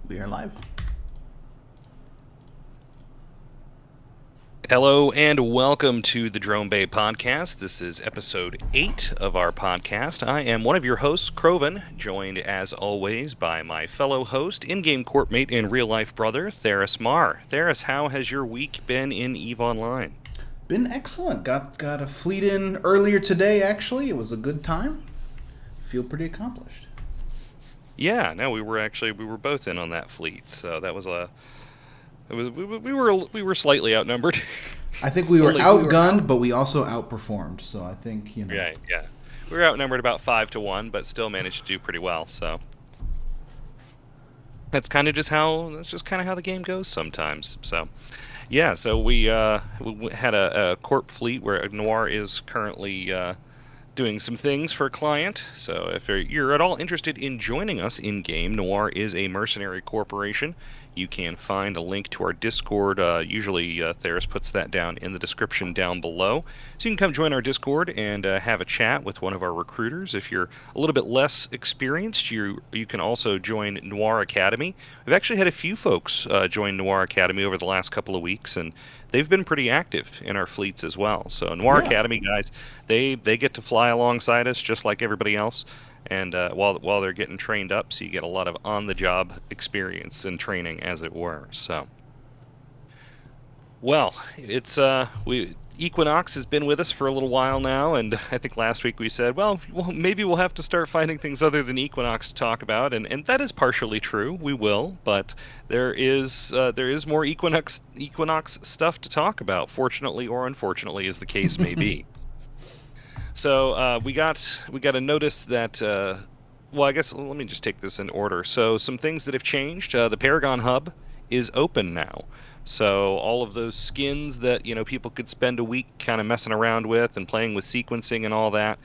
We are live. Hello and welcome to the Drone Bay podcast. This is episode 8 of our podcast. I am one of your hosts, Crovan, joined as always by my fellow host, in-game courtmate and real-life brother, Tharus Mar. Tharus, how has your week been in EVE Online? Been excellent. Got a fleet in earlier today. Actually, it was a good time. Feel pretty accomplished. Yeah, no, we were both in on that fleet, so that was a we were slightly outnumbered. I think we were outgunned, but we also outperformed. So I think Yeah, yeah. We were outnumbered about 5-1, but still managed to do pretty well. So that's just kind of how the game goes sometimes. So yeah, so we had a corp fleet where Noir is currently doing some things for a client. So if you're at all interested in joining us in game, Noir is a mercenary corporation. You can find a link to our Discord. Usually Tharus puts that down in the description down below. So you can come join our Discord and have a chat with one of our recruiters. If you're a little bit less experienced, you can also join Noir Academy. We've actually had a few folks join Noir Academy over the last couple of weeks, and they've been pretty active in our fleets as well. So Noir Academy guys, they get to fly alongside us just like everybody else. And while they're getting trained up, so you get a lot of on-the-job experience and training, as it were. So, well, it's Equinox has been with us for a little while now, and I think last week we said, well, maybe we'll have to start finding things other than Equinox to talk about, and that is partially true. We will, but there is more Equinox stuff to talk about, fortunately or unfortunately, as the case may be. So we got a notice that, well, I guess let me just take this in order. So some things that have changed. The Paragon Hub is open now. So all of those skins that people could spend a week kind of messing around with and playing with sequencing and all that,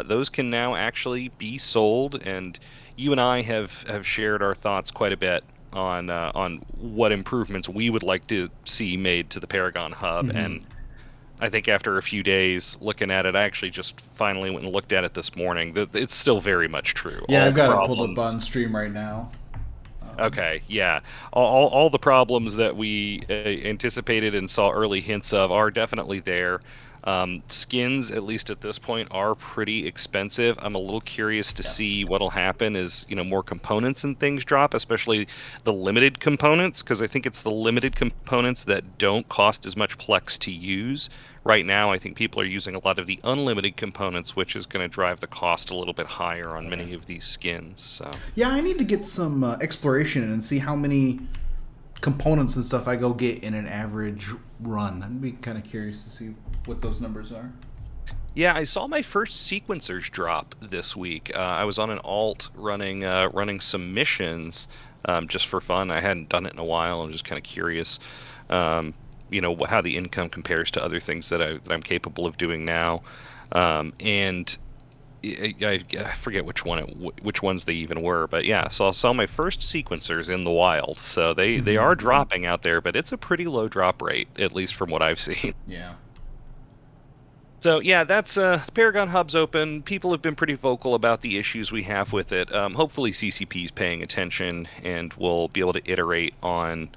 those can now actually be sold. And you and I have shared our thoughts quite a bit on what improvements we would like to see made to the Paragon Hub. Mm-hmm. And I think after a few days looking at it, I actually just finally went and looked at it this morning. It's still very much true. Yeah, All I've the got it problems. pulled up on stream right now. Okay, yeah. All the problems that we anticipated and saw early hints of are definitely there. Skins, at least at this point, are pretty expensive. I'm a little curious to see what'll happen as more components and things drop, especially the limited components, because I think it's the limited components that don't cost as much plex to use. Right now, I think people are using a lot of the unlimited components, which is going to drive the cost a little bit higher on many of these skins. So. Yeah, I need to get some exploration and see how many components and stuff I go get in an average run. I'd be kind of curious to see what those numbers are. Yeah, I saw my first sequencers drop this week. I was on an alt running some missions just for fun. I hadn't done it in a while. I'm just kind of curious, how the income compares to other things that I'm capable of doing now. And I forget which ones they even were, but yeah. So I saw my first sequencers in the wild. So they are dropping out there, but it's a pretty low drop rate, at least from what I've seen. Yeah. So yeah, that's Paragon Hub's open. People have been pretty vocal about the issues we have with it. Hopefully CCP is paying attention, and we'll be able to iterate on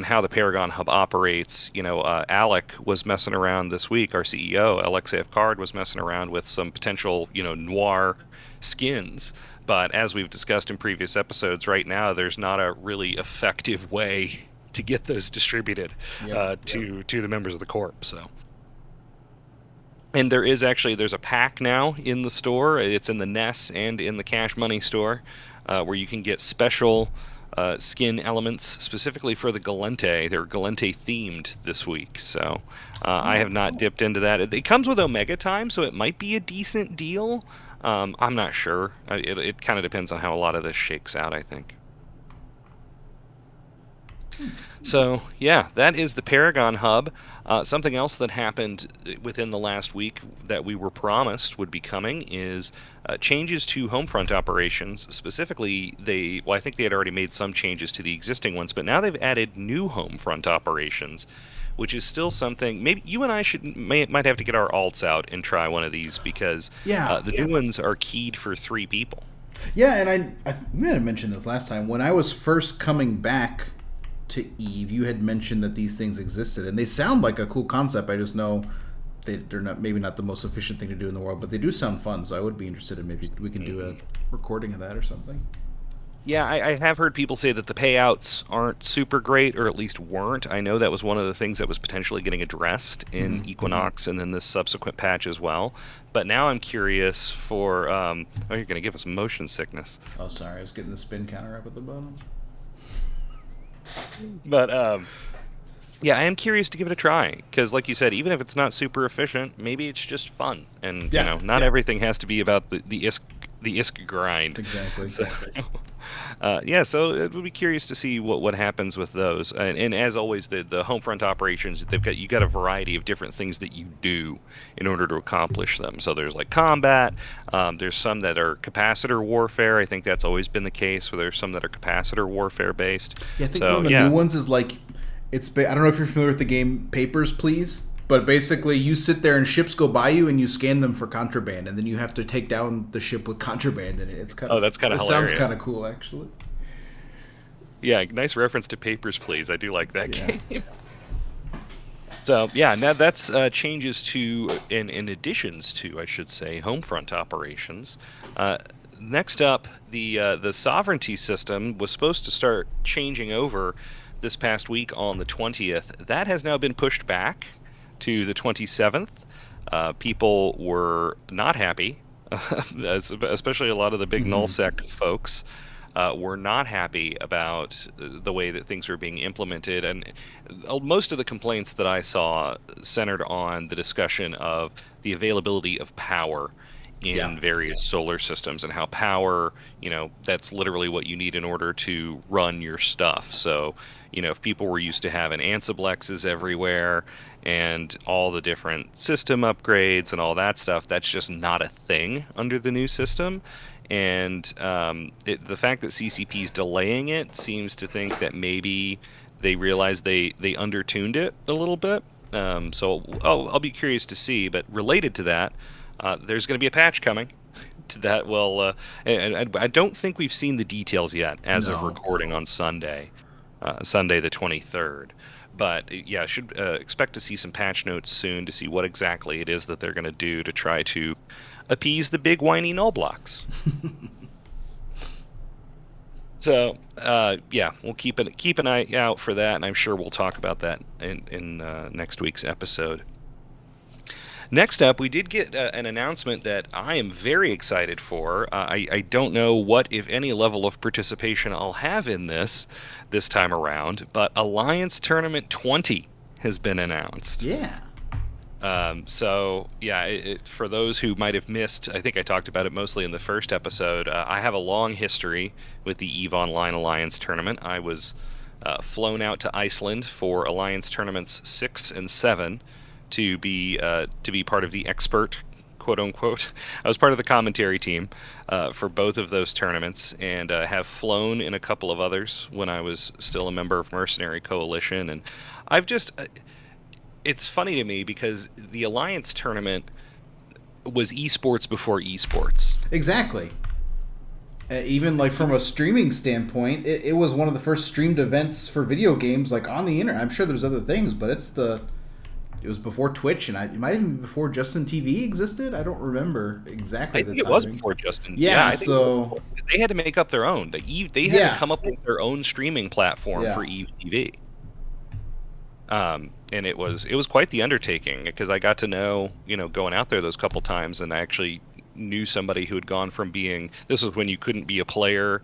how the Paragon Hub operates. Alec was messing around this week. Our CEO, Alexei Card, was messing around with some potential, noir skins. But as we've discussed in previous episodes, right now there's not a really effective way to get those distributed to the members of the Corp. So. And there's a pack now in the store. It's in the NES and in the Cash Money store, where you can get special skin elements specifically for the Galente. They're Galente themed this week, so I have not dipped into that. It comes with Omega Time, so it might be a decent deal. I'm not sure. It kind of depends on how a lot of this shakes out, I think. So, yeah, that is the Paragon Hub. Something else that happened within the last week that we were promised would be coming is changes to Homefront Operations. Specifically, I think they had already made some changes to the existing ones, but now they've added new Homefront Operations, which is still something. Maybe you and I might have to get our alts out and try one of these, because the new ones are keyed for 3 people. Yeah, and I may have mentioned this last time. When I was first coming back to Eve, you had mentioned that these things existed, and they sound like a cool concept. I just know they're not maybe not the most efficient thing to do in the world, but they do sound fun. So I would be interested in maybe we can do a recording of that or something. Yeah, I have heard people say that the payouts aren't super great, or at least weren't. I know that was one of the things that was potentially getting addressed in Equinox and then this subsequent patch as well. But now I'm curious for. Oh, you're going to give us motion sickness. Oh, sorry, I was getting the spin counter up at the bottom. But yeah, I am curious to give it a try because, like you said, even if it's not super efficient, maybe it's just fun. And not everything has to be about the ISK grind. Exactly. So, yeah, so it would be curious to see what happens with those. And as always, the Homefront Operations, you got a variety of different things that you do in order to accomplish them. So there's like combat. There's some that are capacitor warfare. I think that's always been the case. Where there's some that are capacitor warfare based. Yeah, I think one of the new ones is like I don't know if you're familiar with the game Papers, Please. But basically, you sit there and ships go by you, and you scan them for contraband, and then you have to take down the ship with contraband in it. It's kind of that's kind of hilarious. Sounds kind of cool, actually. Yeah, nice reference to Papers, Please. I do like that game. So yeah, now that's changes to in additions to, I should say, Homefront Operations. Next up, the sovereignty system was supposed to start changing over this past week on the 20th. That has now been pushed back to the 27th. People were not happy, especially a lot of the big Null Sec folks were not happy about the way that things were being implemented. And most of the complaints that I saw centered on the discussion of the availability of power in various solar systems and how power, that's literally what you need in order to run your stuff. So, if people were used to having Ansiblexes everywhere and all the different system upgrades and all that stuff, that's just not a thing under the new system. And the fact that CCP's delaying it seems to think that maybe they realized they undertuned it a little bit. So I'll be curious to see. But related to that, there's going to be a patch coming to that. Well, and I don't think we've seen the details yet as of recording on Sunday the 23rd. But yeah, should expect to see some patch notes soon to see what exactly it is that they're going to do to try to appease the big whiny null blocks. So yeah, we'll keep an eye out for that, and I'm sure we'll talk about that in next week's episode. Next up, we did get an announcement that I am very excited for. I don't know what, if any, level of participation I'll have in this time around, but Alliance Tournament 20 has been announced. Yeah. So, yeah, for those who might have missed, I think I talked about it mostly in the first episode, I have a long history with the EVE Online Alliance Tournament. I was flown out to Iceland for Alliance Tournaments 6 and 7, to be part of the expert, quote unquote. I was part of the commentary team for both of those tournaments, and have flown in a couple of others when I was still a member of Mercenary Coalition. And I've just, it's funny to me because the Alliance tournament was esports before esports. Exactly. Even like from a streaming standpoint, it was one of the first streamed events for video games like on the internet. I'm sure there's other things, but it was before Twitch, and it might even be before Justin TV existed. I don't remember exactly. I think it was before Justin. Yeah, I think so they had to make up their own. They had to come up with their own streaming platform for Eve TV. And it was quite the undertaking because I got to know, going out there those couple times, and I actually knew somebody who had gone from being. This was when you couldn't be a player,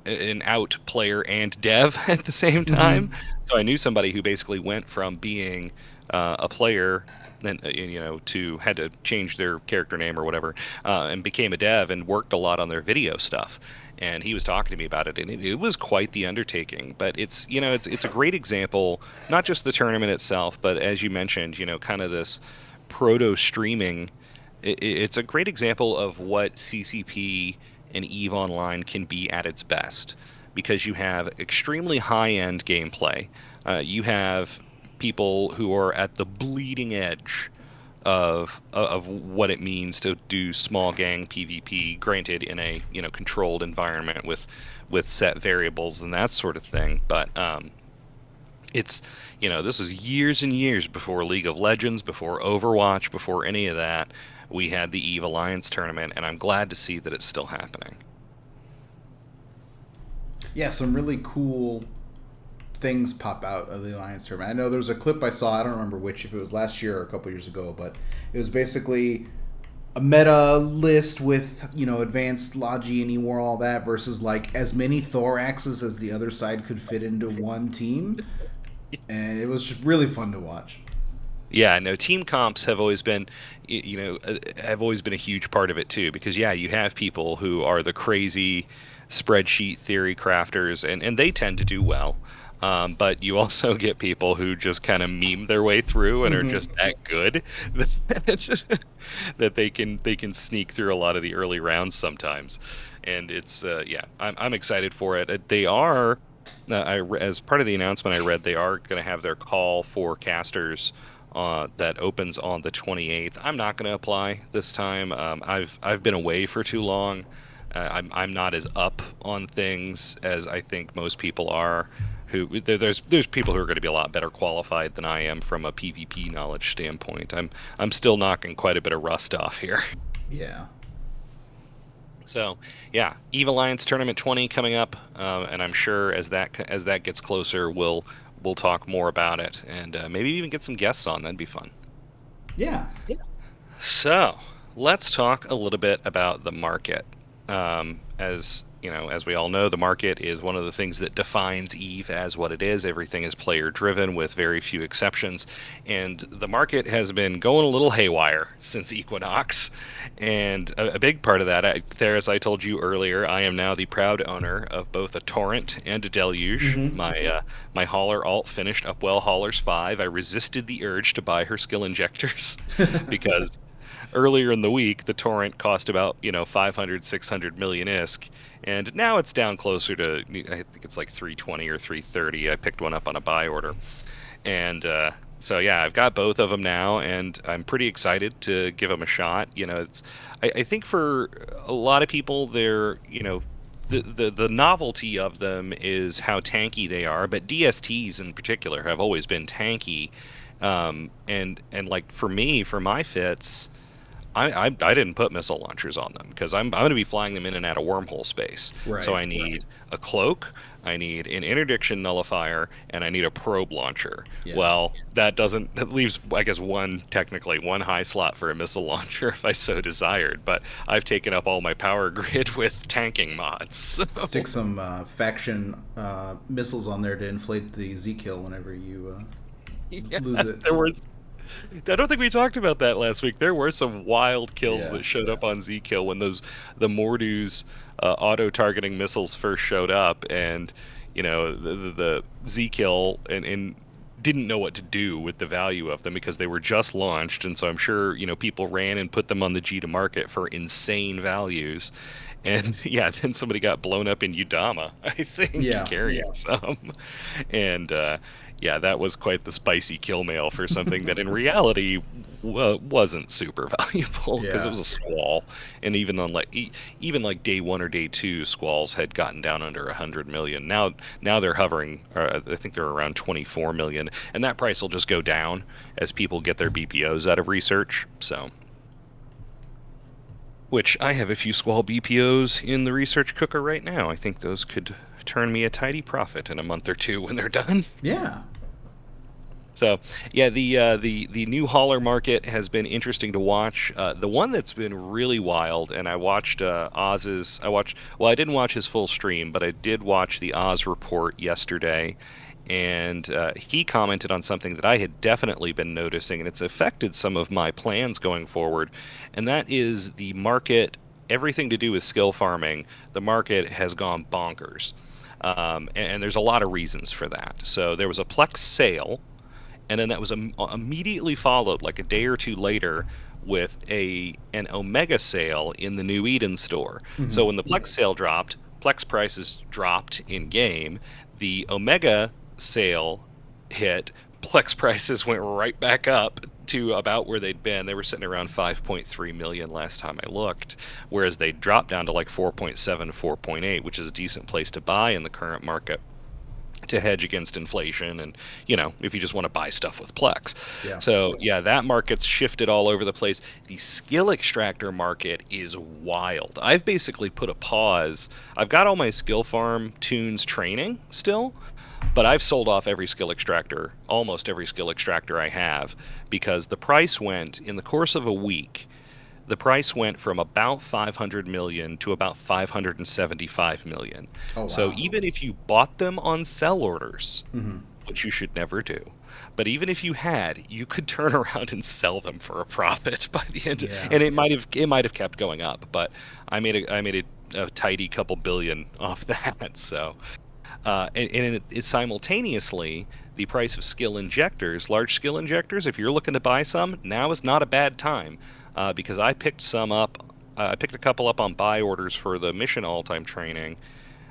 an out player, and dev at the same time. So I knew somebody who basically went from being a player, and to had to change their character name or whatever, and became a dev and worked a lot on their video stuff. And he was talking to me about it, and it was quite the undertaking. But it's a great example, not just the tournament itself, but as you mentioned, kind of this proto streaming. It's a great example of what CCP and EVE Online can be at its best, because you have extremely high-end gameplay. You have people who are at the bleeding edge of what it means to do small gang PvP, granted in a controlled environment with set variables and that sort of thing. But it's this is years and years before League of Legends, before Overwatch, before any of that. We had the EVE Alliance tournament, and I'm glad to see that it's still happening. Yeah, some really cool things pop out of the Alliance tournament. I know there was a clip I saw, I don't remember which, if it was last year or a couple years ago, but it was basically a meta list with, advanced Logi and E-War, all that, versus like as many Thoraxes as the other side could fit into one team. And it was just really fun to watch. Yeah, no, team comps have always been, have always been a huge part of it too, because you have people who are the crazy spreadsheet theory crafters, and they tend to do well. But you also get people who just kind of meme their way through and are just that good that they can sneak through a lot of the early rounds sometimes. And it's I'm excited for it. They are as part of the announcement I read, they are going to have their call for casters that opens on the 28th. I'm not going to apply this time. I've been away for too long. I'm not as up on things as I think most people are. There's people who are going to be a lot better qualified than I am from a PvP knowledge standpoint. I'm still knocking quite a bit of rust off here. Yeah. So yeah, EVE Alliance Tournament 20 coming up, and I'm sure as that gets closer, we'll talk more about it, and maybe even get some guests on. That'd be fun. Yeah. So let's talk a little bit about the market. As we all know, the market is one of the things that defines EVE as what it is. Everything is player driven with very few exceptions, and the market has been going a little haywire since Equinox. And a big part of that, as I told you earlier, I am now the proud owner of both a Torrent and a Deluge. My hauler alt finished Upwell Haulers 5. I resisted the urge to buy her skill injectors because earlier in the week, the Torrent cost about 500, 600 million ISK, and now it's down closer to, I think it's like 320 or 330. I picked one up on a buy order, and so yeah, I've got both of them now, and I'm pretty excited to give them a shot. I think for a lot of people, they're the novelty of them is how tanky they are, but DSTs in particular have always been tanky, and like for me, for my fits, I didn't put missile launchers on them because I'm going to be flying them in and out of wormhole space. Right, so I need a cloak, I need an interdiction nullifier, and I need a probe launcher. Yeah. Well, that leaves, I guess, one high slot for a missile launcher if I so desired. But I've taken up all my power grid with tanking mods. So. Stick some faction missiles on there to inflate the Z kill whenever you lose it. I don't think we talked about that last week. There were some wild kills that showed up on Z-Kill when the Mordu's auto-targeting missiles first showed up, and the Z-Kill and didn't know what to do with the value of them because they were just launched, and so I'm sure people ran and put them on the G to market for insane values. And then somebody got blown up in Udama, I think, carrying some. And that was quite the spicy kill mail for something that in reality wasn't super valuable because it was a squall. And even on like day 1 or day 2, squalls had gotten down under 100 million. Now they're hovering, I think they're around 24 million, and that price will just go down as people get their BPOs out of research. So, which I have a few squall BPOs in the research cooker right now. I think those could turn me a tidy profit in a month or two when they're done. Yeah. So yeah, the new hauler market has been interesting to watch. The one that's been really wild, and I watched Oz's. I didn't watch his full stream, but I did watch the Oz report yesterday, and he commented on something that I had definitely been noticing, and it's affected some of my plans going forward, and that is the market. Everything to do with skill farming, the market has gone bonkers. And there's a lot of reasons for that. So there was a Plex sale, and then that was immediately followed, like a day or two later, with an Omega sale in the New Eden store. Mm-hmm. So when the Plex sale dropped, Plex prices dropped in game. The Omega sale hit, Plex prices went right back up to about where they'd been. They were sitting around 5.3 million last time I looked, whereas they dropped down to like 4.7, 4.8, which is a decent place to buy in the current market to hedge against inflation, and if you just want to buy stuff with Plex. Yeah. So yeah, that market's shifted all over the place. The skill extractor market is wild. I've basically put a pause. I've got all my skill farm tunes training still, but I've sold off every skill extractor, almost every skill extractor I have, because the price went, in the course of a week, the price went from about 500 million to about 575 million. Oh, wow. So even if you bought them on sell orders, Mm-hmm. which you should never do, but even if you had, you could turn around and sell them for a profit by the end. Yeah. And it might have kept going up, but I made a tidy couple billion off that. So and it simultaneously, the price of skill injectors, large skill injectors, if you're looking to buy some, now is not a bad time, because I picked some up. I picked a couple up on buy orders for the mission alt I'm training,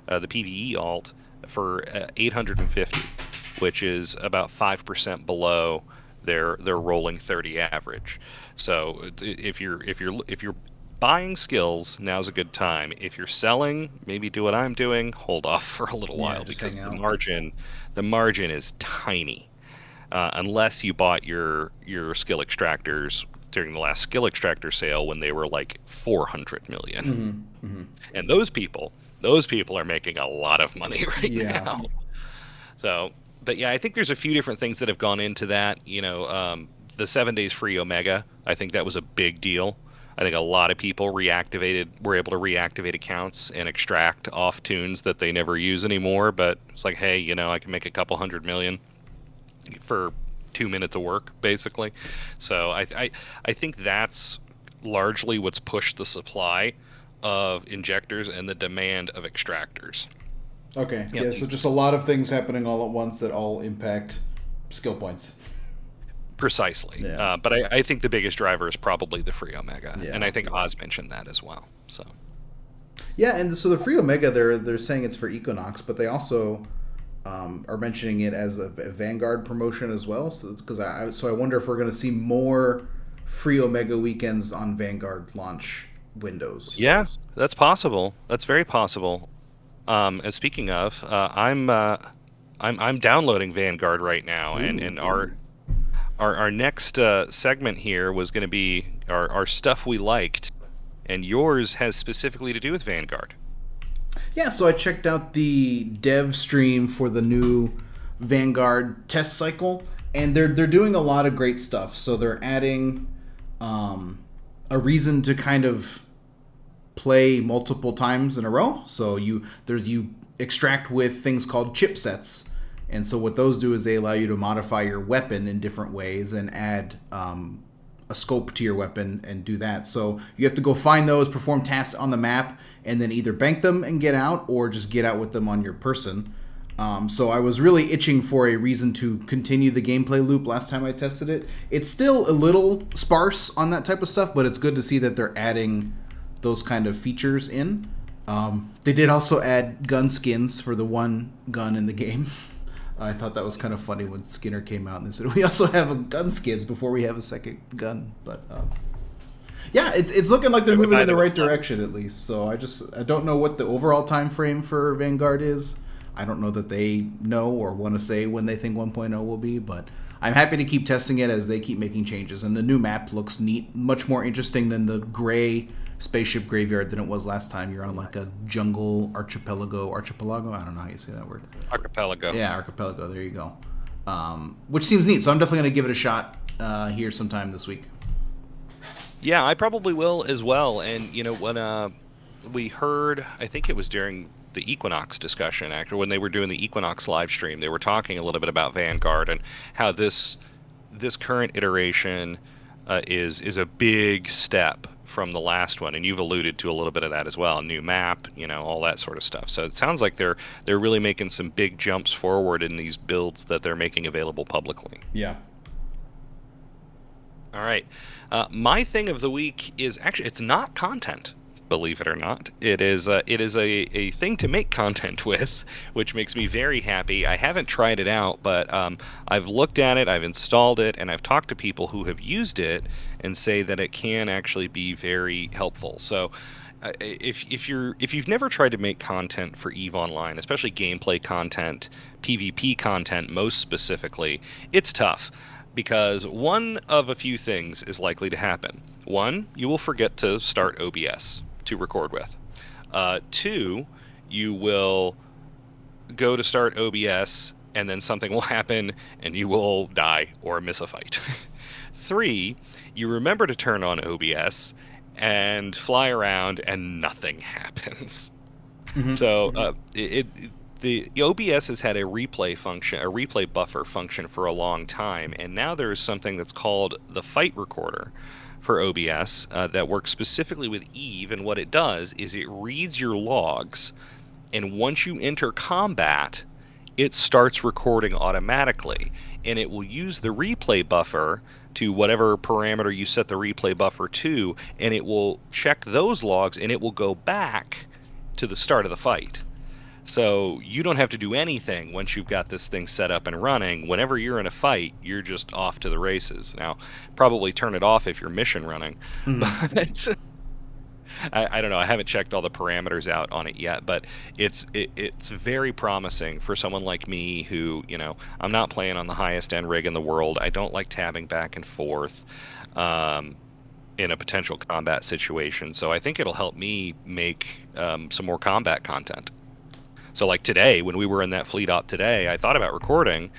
the PvE alt, for 850, which is about 5% below their rolling 30 average. So if you're buying skills, now's a good time. If you're selling, maybe do what I'm doing, hold off for a little while, just because hang the out. margin is tiny, unless you bought your skill extractors during the last skill extractor sale when they were like 400 million. Mm-hmm. Mm-hmm. And those people are making a lot of money right now. So, but yeah, I think there's a few different things that have gone into that. The 7 days free Omega, I think that was a big deal. I think a lot of people were able to reactivate accounts and extract off tunes that they never use anymore. But it's like, hey, I can make a couple $100 million for 2 minutes of work, basically. So I think that's largely what's pushed the supply of injectors and the demand of extractors. Okay. Yeah. So just a lot of things happening all at once that all impact skill points. Precisely. Yeah. But I think the biggest driver is probably the free Omega. Yeah. And I think Oz mentioned that as well. So. Yeah, and so the free Omega, they're saying it's for Equinox, but they also are mentioning it as a Vanguard promotion as well. So I wonder if we're going to see more free Omega weekends on Vanguard launch windows. Yeah, that's possible. That's very possible. And speaking of, I'm downloading Vanguard right now, and our next segment here was going to be our stuff we liked, and yours has specifically to do with Vanguard. Yeah, so I checked out the dev stream for the new Vanguard test cycle, and they're doing a lot of great stuff. So they're adding a reason to kind of play multiple times in a row. So you extract with things called chipsets. And so what those do is they allow you to modify your weapon in different ways and add a scope to your weapon and do that. So you have to go find those, perform tasks on the map, and then either bank them and get out or just get out with them on your person. So I was really itching for a reason to continue the gameplay loop last time I tested it. It's still a little sparse on that type of stuff, but it's good to see that they're adding those kind of features in. They did also add gun skins for the one gun in the game. I thought that was kind of funny when Skinner came out and they said, we also have a gun skins before we have a second gun. But yeah, it's looking like they're moving in the right direction at least. So I don't know what the overall time frame for Vanguard is. I don't know that they know or want to say when they think 1.0 will be, but I'm happy to keep testing it as they keep making changes. And the new map looks neat, much more interesting than the gray spaceship graveyard than it was last time. You're on like a jungle archipelago. I don't know how you say that word. Archipelago. Yeah, archipelago. There you go. Which seems neat. So I'm definitely going to give it a shot here sometime this week. Yeah, I probably will as well. And when we heard, I think it was during the Equinox discussion, actually, when they were doing the Equinox live stream, they were talking a little bit about Vanguard and how this current iteration is a big step from the last one, and you've alluded to a little bit of that as well. New map, all that sort of stuff. So it sounds like they're really making some big jumps forward in these builds that they're making available publicly. Yeah. All right. My thing of the week is actually, it's not content, believe it or not. It is a thing to make content with, which makes me very happy. I haven't tried it out, but I've looked at it, I've installed it, and I've talked to people who have used it and say that it can actually be very helpful. So if you've never tried to make content for EVE Online, especially gameplay content, PvP content most specifically, it's tough because one of a few things is likely to happen. One, you will forget to start OBS to record with. Two, you will go to start OBS and then something will happen and you will die or miss a fight. Three, you remember to turn on OBS and fly around and nothing happens. So the OBS has had a replay function, a replay buffer function for a long time, and now there's something that's called the fight recorder for OBS that works specifically with EVE, and what it does is it reads your logs, and once you enter combat, it starts recording automatically, and it will use the replay buffer to whatever parameter you set the replay buffer to, and it will check those logs, and it will go back to the start of the fight. So you don't have to do anything once you've got this thing set up and running. Whenever you're in a fight, you're just off to the races. Now, probably turn it off if you're mission running. But I don't know. I haven't checked all the parameters out on it yet, but it's very promising for someone like me who, I'm not playing on the highest end rig in the world. I don't like tabbing back and forth in a potential combat situation. So I think it'll help me make some more combat content. So like today, when we were in that fleet op today, I thought about recording,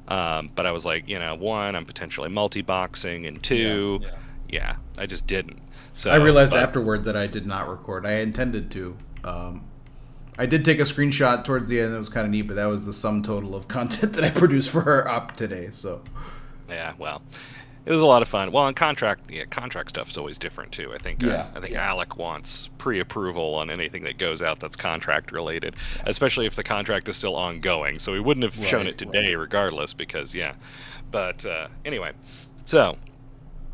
but I was like, one, I'm potentially multi-boxing, and two, yeah, I just didn't. So I realized afterward that I did not record. I intended to. I did take a screenshot towards the end. It was kind of neat, but that was the sum total of content that I produced for our op today. So yeah, well, it was a lot of fun. Well, on contract stuff is always different too. I think Alec wants pre-approval on anything that goes out that's contract related, especially if the contract is still ongoing. So we wouldn't have shown it today regardless because But anyway, so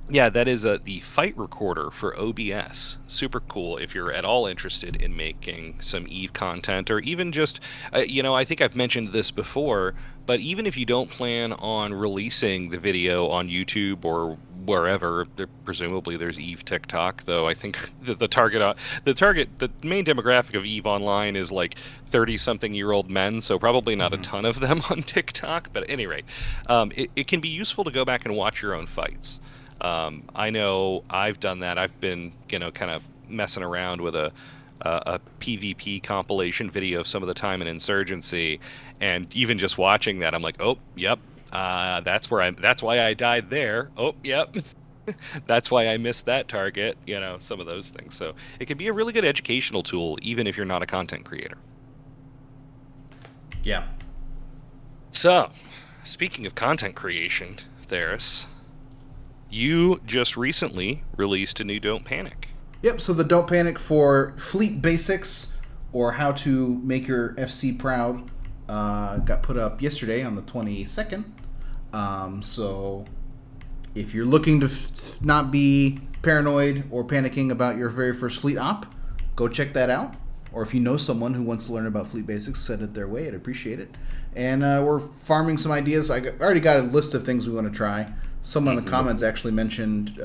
yeah, that is the fight recorder for OBS. Super cool if you're at all interested in making some EVE content, or even just, I think I've mentioned this before, but even if you don't plan on releasing the video on YouTube or wherever, presumably there's EVE TikTok, though I think the main demographic of EVE Online is like 30-something-year-old men, so probably not a ton of them on TikTok, but at any rate, it can be useful to go back and watch your own fights. I know I've done that. I've been, kind of messing around with a PvP compilation video of some of the time in Insurgency, and even just watching that, I'm like, oh, yep, that's why I died there. Oh, yep, that's why I missed that target. Some of those things. So it can be a really good educational tool, even if you're not a content creator. Yeah. So, speaking of content creation, Tharus, you just recently released a new Don't Panic. Yep, so the Don't Panic for Fleet Basics, or how to make your FC proud, got put up yesterday on the 22nd. So if you're looking to not be paranoid or panicking about your very first fleet op, go check that out. Or if you know someone who wants to learn about Fleet Basics, send it their way. I'd appreciate it. And we're farming some ideas. I already got a list of things we want to try. Someone in the comments actually mentioned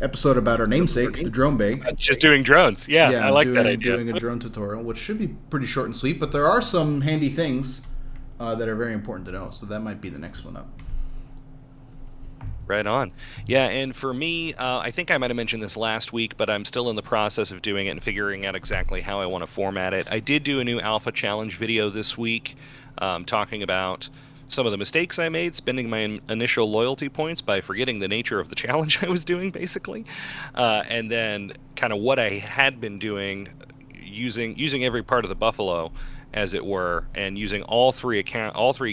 episode about our namesake, the drone bay. Just doing drones. Yeah, I like that idea. Doing a drone tutorial, which should be pretty short and sweet, but there are some handy things that are very important to know, so that might be the next one up. Right on. Yeah, and for me, I think I might have mentioned this last week, but I'm still in the process of doing it and figuring out exactly how I want to format it. I did do a new Alpha Challenge video this week talking about some of the mistakes I made, spending my initial loyalty points by forgetting the nature of the challenge I was doing, basically. And then kind of what I had been doing, using every part of the buffalo, as it were, and using all three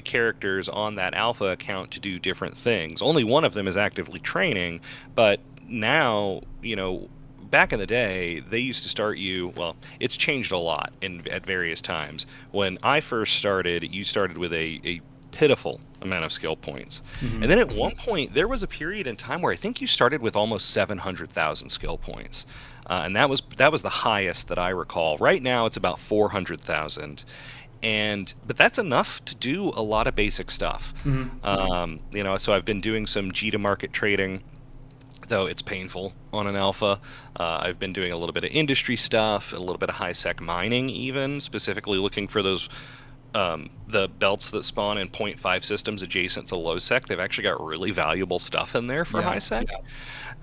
characters on that alpha account to do different things. Only one of them is actively training, but now, back in the day, they used to start you, well, it's changed a lot at various times. When I first started, you started with a pitiful amount of skill points. And then at one point, there was a period in time where I think you started with almost 700,000 skill points. And that was the highest that I recall. Right now, it's about 400,000. But that's enough to do a lot of basic stuff. So I've been doing some G to market trading, though it's painful on an alpha. I've been doing a little bit of industry stuff, a little bit of high sec mining, even specifically looking for those the belts that spawn in 0.5 systems adjacent to low sec. They've actually got really valuable stuff in there for high sec.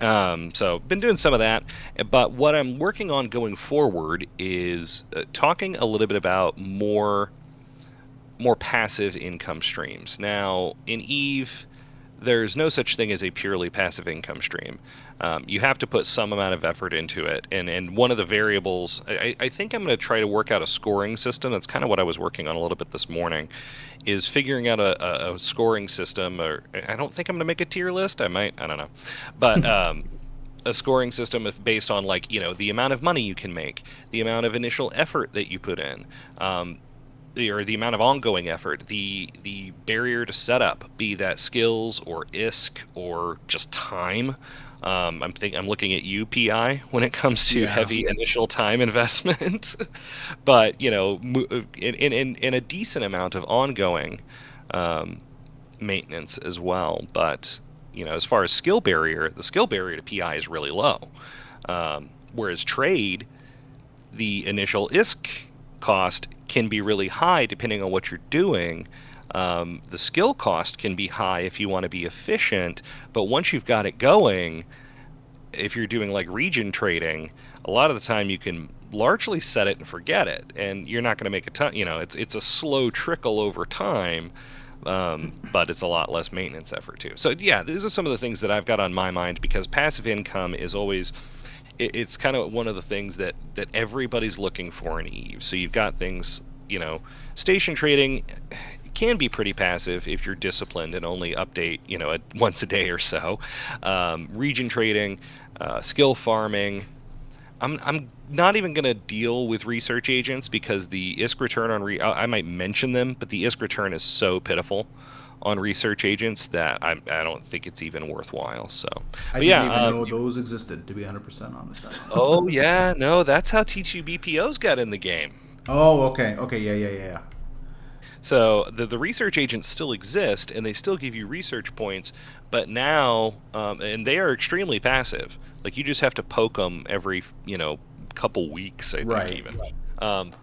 So been doing some of that, but what I'm working on going forward is talking a little bit about more passive income streams. Now in EVE, there's no such thing as a purely passive income stream. You have to put some amount of effort into it, and one of the variables, I think I'm going to try to work out a scoring system. That's kind of what I was working on a little bit this morning, is figuring out a scoring system. Or I don't think I'm going to make a tier list. I might, I don't know, but a scoring system based on, like, the amount of money you can make, the amount of initial effort that you put in, or the amount of ongoing effort, the barrier to setup, be that skills or ISK or just time. I'm looking at you, PI, when it comes to heavy initial time investment, but in a decent amount of ongoing maintenance as well. But as far as skill barrier, the skill barrier to PI is really low, whereas trade, the initial ISK cost can be really high depending on what you're doing. The skill cost can be high if you want to be efficient, but once you've got it going, if you're doing like region trading, a lot of the time you can largely set it and forget it, and you're not going to make a ton. It's a slow trickle over time, but it's a lot less maintenance effort too. So yeah, these are some of the things that I've got on my mind, because passive income is always, it's kind of one of the things that everybody's looking for in EVE. So you've got things, station trading can be pretty passive if you're disciplined and only update, once a day or so. Region trading, skill farming. I'm not even going to deal with research agents, because the ISK return on I might mention them, but the ISK return is so pitiful on research agents that I don't think it's even worthwhile. So I didn't even know those existed, to be 100% honest. Oh yeah, no, that's how T2BPOs got in the game. Oh, okay, yeah. So the research agents still exist, and they still give you research points, but now, and they are extremely passive. Like, you just have to poke them every, couple weeks, I think, even.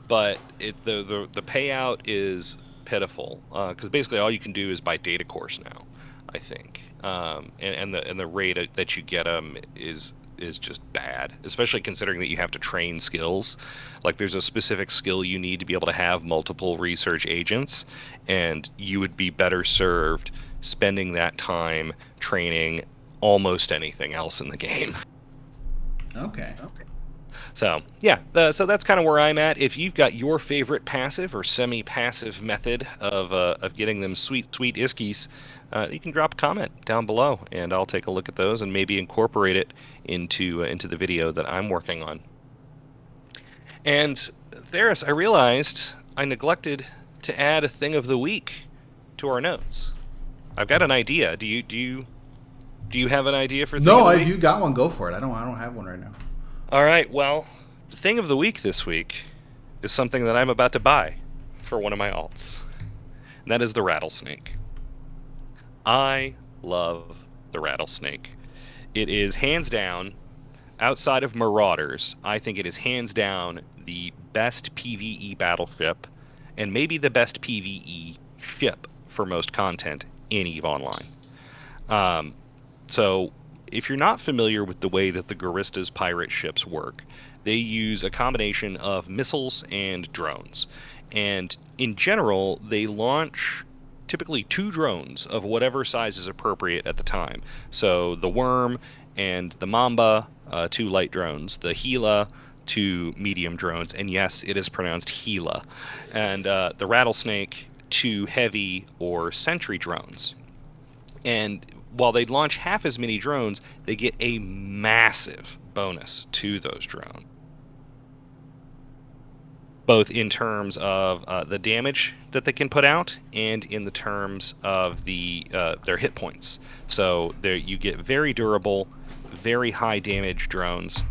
But the payout is pitiful, because basically all you can do is buy data cores now, I think, and the rate that you get them is just bad, especially considering that you have to train skills. Like, there's a specific skill you need to be able to have multiple research agents, and you would be better served spending that time training almost anything else in the game. Okay. So yeah, so that's kind of where I'm at. If you've got your favorite passive or semi-passive method of getting them sweet iskies, you can drop a comment down below, and I'll take a look at those and maybe incorporate it into the video that I'm working on. And Tharus, I realized I neglected to add a thing of the week to our notes. I've got an idea. Do you have an idea for thing of the week? If you got one, go for it. I don't have one right now. All right, well, the thing of the week this week is something that I'm about to buy for one of my alts, and that is the Rattlesnake. I love the Rattlesnake. It is hands down, outside of Marauders, I think it is hands down the best PvE battleship, and maybe the best PvE ship for most content in EVE Online. So if you're not familiar with the way that the Garista's pirate ships work, they use a combination of missiles and drones. And in general, they launch typically 2 drones of whatever size is appropriate at the time. So the Worm and the Mamba, 2 light drones, the Gila, 2 medium drones, and yes, it is pronounced Gila, and the Rattlesnake, 2 heavy or sentry drones. And while they launch half as many drones, they get a massive bonus to those drones. both in terms of the damage that they can put out and in the terms of their hit points. So there you get very durable, very high damage drones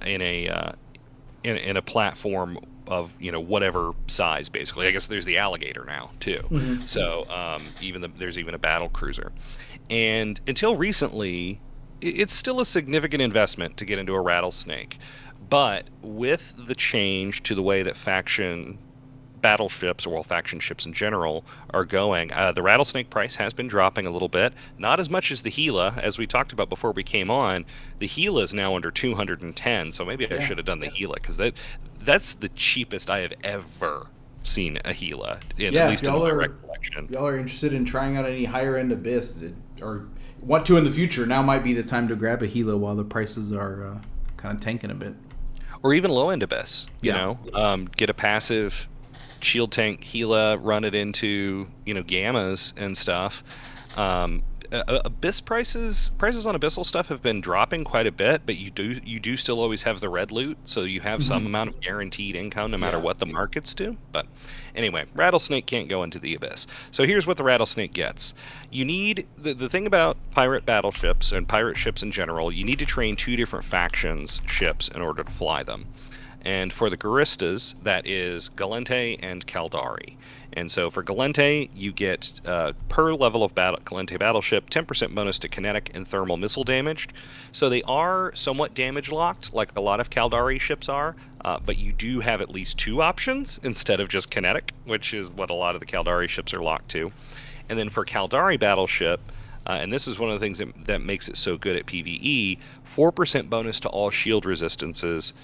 in a platform of whatever size. Basically, I guess there's the alligator now too. Mm-hmm. So there's even a battle cruiser, and until recently, it's still a significant investment to get into a Rattlesnake. But with the change to the way that faction battleships, or faction ships in general, are going, the Rattlesnake price has been dropping a little bit. Not as much as the Gila, as we talked about before we came on. The Gila is now under 210, so maybe I should have done the Gila, because that's the cheapest I have ever seen a Gila, at least in my recollection. Y'all are interested in trying out any higher end Abyss, or want to in the future, now might be the time to grab a Gila while the prices are kind of tanking a bit. Or even low end Abyss, get a passive shield tank Gila, run it into gammas and stuff. Abyss prices on Abyssal stuff have been dropping quite a bit, but you do still always have the red loot, so you have some amount of guaranteed income no matter what the markets do. But anyway, Rattlesnake can't go into the Abyss. So here's what the Rattlesnake gets. You need the thing about pirate battleships and pirate ships in general, you need to train 2 different factions ships in order to fly them. And for the Guristas, that is Galente and Caldari. And so for Galente, you get per level of Galente battleship 10% bonus to kinetic and thermal missile damage. So they are somewhat damage locked, like a lot of Caldari ships are, but you do have at least 2 options instead of just kinetic, which is what a lot of the Caldari ships are locked to. And then for Caldari battleship, and this is one of the things that makes it so good at PvE, 4% bonus to all shield resistances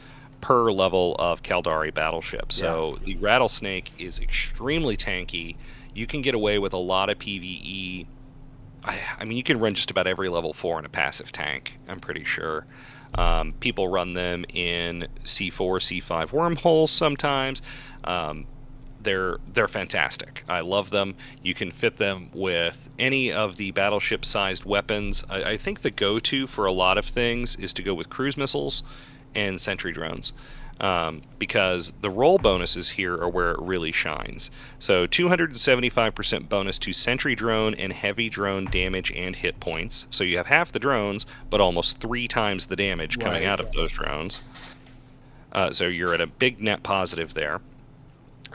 per level of Caldari battleship. So the Rattlesnake is extremely tanky. You can get away with a lot of PvE. I mean, you can run just about every level 4 in a passive tank, I'm pretty sure. People run them in C4, C5 wormholes sometimes. They're fantastic. I love them. You can fit them with any of the battleship-sized weapons. I think the go-to for a lot of things is to go with cruise missiles and sentry drones, because the roll bonuses here are where it really shines. So 275% bonus to sentry drone and heavy drone damage and hit points. So you have half the drones, but almost 3 times the damage coming out of those drones. So you're at a big net positive there.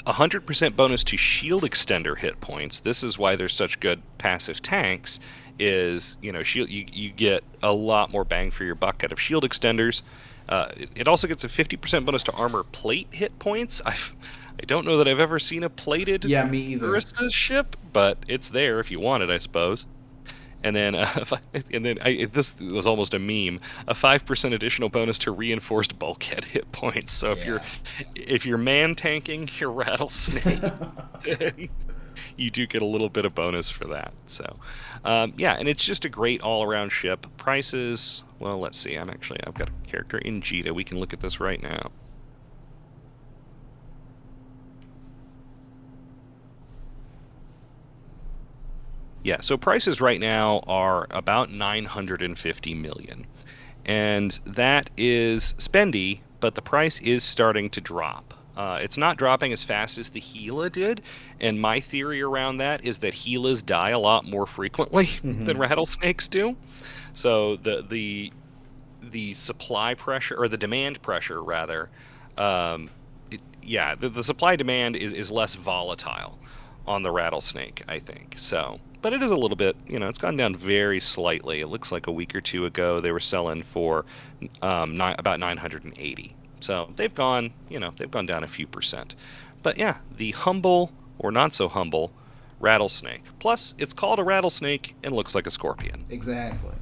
100% bonus to shield extender hit points. This is why they're such good passive tanks. Is shield, you get a lot more bang for your buck out of shield extenders. It also gets a 50% bonus to armor plate hit points. I don't know that I've ever seen a plated me either. Barista ship, but it's there if you want it, I suppose. And then, this was almost a meme. A 5% additional bonus to reinforced bulkhead hit points. So if you're man tanking your Rattlesnake, then you do get a little bit of bonus for that. So, and it's just a great all-around ship. Prices. Well, let's see. I've got a character in Jita. We can look at this right now. Yeah, so prices right now are about 950 million. And that is spendy, but the price is starting to drop. It's not dropping as fast as the Gila did, and my theory around that is that Gilas die a lot more frequently than Rattlesnakes do. So the supply pressure, or the demand pressure rather, the supply demand is less volatile on the Rattlesnake, I think. So, but it is a little bit, it's gone down very slightly. It looks like a week or 2 ago they were selling for about 980. So they've gone down a few percent. But yeah, the humble or not so humble Rattlesnake. Plus, it's called a Rattlesnake and looks like a scorpion. Exactly.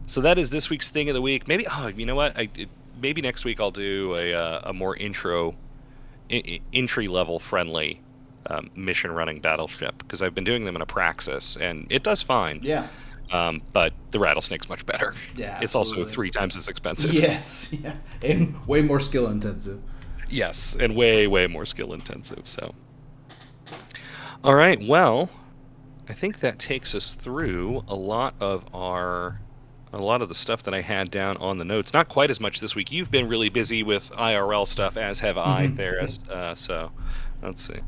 So that is this week's thing of the week. Maybe, you know what? Maybe next week I'll do a more entry level friendly mission running battleship, because I've been doing them in a Praxis and it does fine. Yeah. But the Rattlesnake's much better. Yeah, it's also 3 times as expensive. Yes, yeah, and way more skill intensive. Yes, and way more skill intensive. So, all right. Well, I think that takes us through a lot of our a lot of the stuff that I had down on the notes. Not quite as much this week. You've been really busy with IRL stuff, as have I, Tharus. So let's see.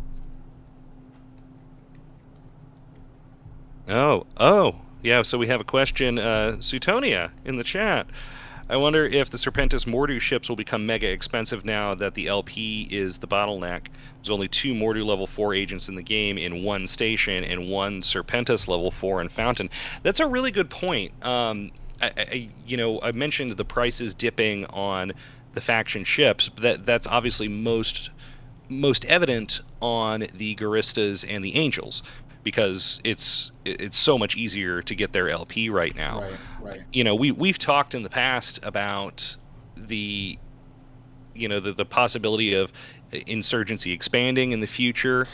Oh, yeah. So we have a question, Sutonia, in the chat. I wonder if the Serpentis Mordu ships will become mega expensive now that the LP is the bottleneck. There's only 2 Mordu level 4 agents in the game in one station and 1 Serpentis level 4 in Fountain. That's a really good point. I mentioned the prices dipping on the faction ships, but that's obviously most evident on the Guristas and the Angels, because it's so much easier to get their LP right now. Right. We've talked in the past about the possibility of insurgency expanding in the future.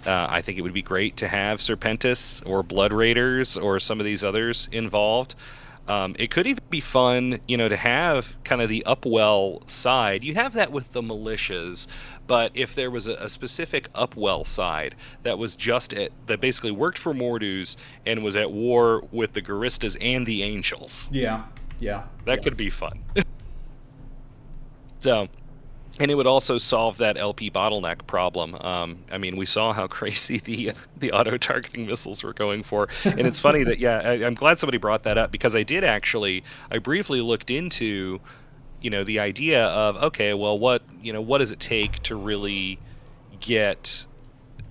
I think it would be great to have Serpentis or Blood Raiders or some of these others involved. It could even be fun, to have kind of the Upwell side. You have that with the militias, but if there was a specific Upwell side that was that basically worked for Mordus and was at war with the Guristas and the Angels. Yeah. That could be fun. So, and it would also solve that LP bottleneck problem. We saw how crazy the auto-targeting missiles were going for. And it's funny that, I'm glad somebody brought that up, because I briefly looked into, the idea of, okay, well, what does it take to really get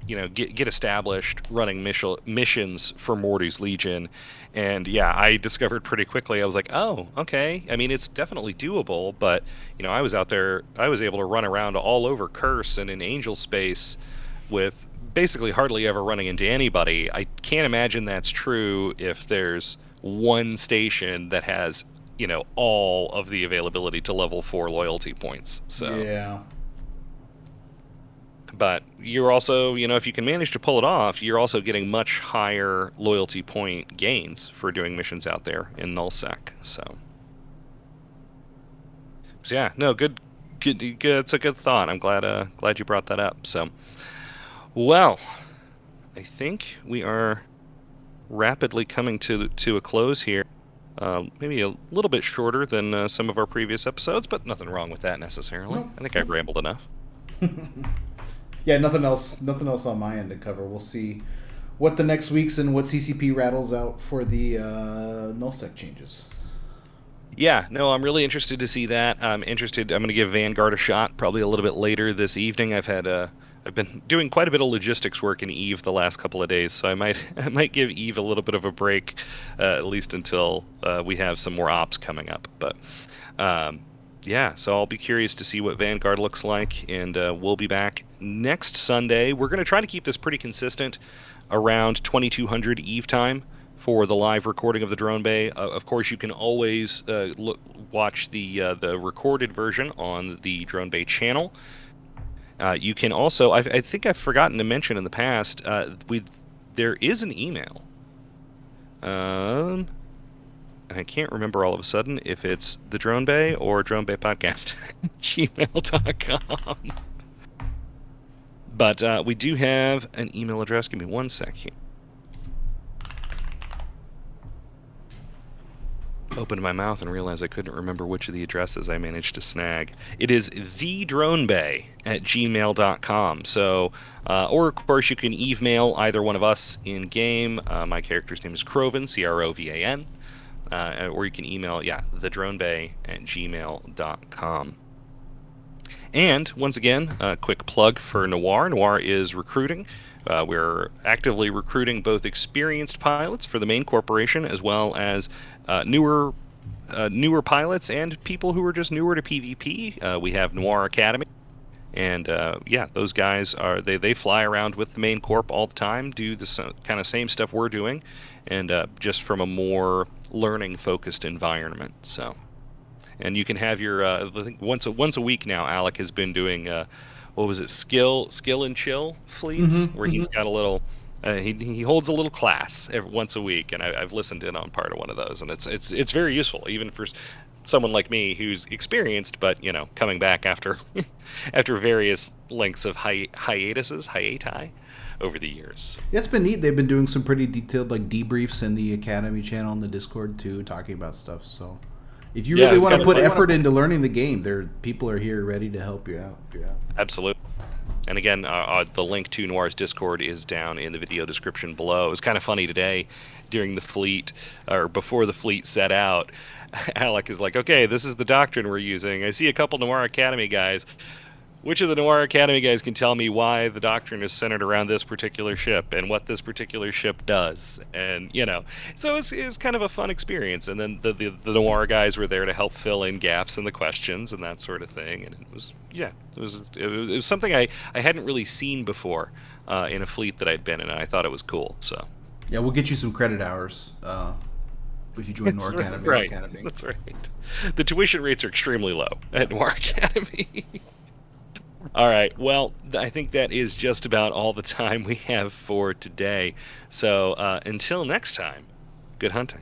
established running missions for Mordu's Legion. And I discovered pretty quickly, I was like, oh, okay. It's definitely doable, but I was out there, I was able to run around all over Curse and in Angel space with basically hardly ever running into anybody. I can't imagine that's true if there's one station that has, all of the availability to level 4 loyalty points. So yeah. But you're also, if you can manage to pull it off, you're also getting much higher loyalty point gains for doing missions out there in Null Sec. So good. It's a good thought. I'm glad you brought that up. So, well, I think we are rapidly coming to a close here. Maybe a little bit shorter than some of our previous episodes, but nothing wrong with that necessarily. Nope. I think I've rambled enough. Yeah, nothing else on my end to cover. We'll see what the next week's and what CCP rattles out for the Null Sec changes. Yeah, no, I'm really interested to see that. I'm going to give Vanguard a shot probably a little bit later this evening. I've been doing quite a bit of logistics work in Eve the last couple of days, so I might give Eve a little bit of a break, at least until we have some more ops coming up. But so I'll be curious to see what Vanguard looks like, and we'll be back next Sunday. We're going to try to keep this pretty consistent around 2200 Eve time for the live recording of the Drone Bay. Of course, you can always watch the recorded version on the Drone Bay channel. You can also, I think I've forgotten to mention in the past, there is an email. And I can't remember all of a sudden if it's the Drone Bay or Drone Bay Podcast gmail.com. But we do have an email address. Give me one sec here. Opened my mouth and realized I couldn't remember which of the addresses I managed to snag. It is thedronebay@gmail.com. So, or of course you can email either one of us in game. My character's name is Crovan, Crovan. Or you can email, thedronebay@gmail.com. And once again, a quick plug for Noir. Noir is recruiting. We're actively recruiting both experienced pilots for the main corporation, as well as newer pilots and people who are just newer to PvP. We have Noir Academy, and those guys they fly around with the main corp all the time, do the kind of same stuff we're doing, and just from a more learning-focused environment. So, and you can have your I think once a week now. Alec has been doing what was it, skill and chill fleets, where he's got a little. He holds a little class once a week, and I've listened in on part of one of those, and it's very useful, even for someone like me who's experienced, but coming back after after various lengths of hiati over the years. Yeah, it's been neat. They've been doing some pretty detailed like debriefs in the Academy channel and the Discord too, talking about stuff. So if you really want to put effort into learning the game, people are here ready to help you out. Yeah, absolutely. And again, the link to Noir's Discord is down in the video description below. It was kind of funny today during the fleet, or before the fleet set out. Alec is like, okay, this is the doctrine we're using. I see a couple Noir Academy guys. Which of the Noir Academy guys can tell me why the doctrine is centered around this particular ship and what this particular ship does? And, so it was kind of a fun experience. And then the Noir guys were there to help fill in gaps in the questions and that sort of thing. And it was something I hadn't really seen before in a fleet that I'd been in, and I thought it was cool. So yeah, we'll get you some credit hours if you join Noir Academy. Right. That's right. The tuition rates are extremely low at Noir Academy. All right. Well, I think that is just about all the time we have for today. So until next time, good hunting.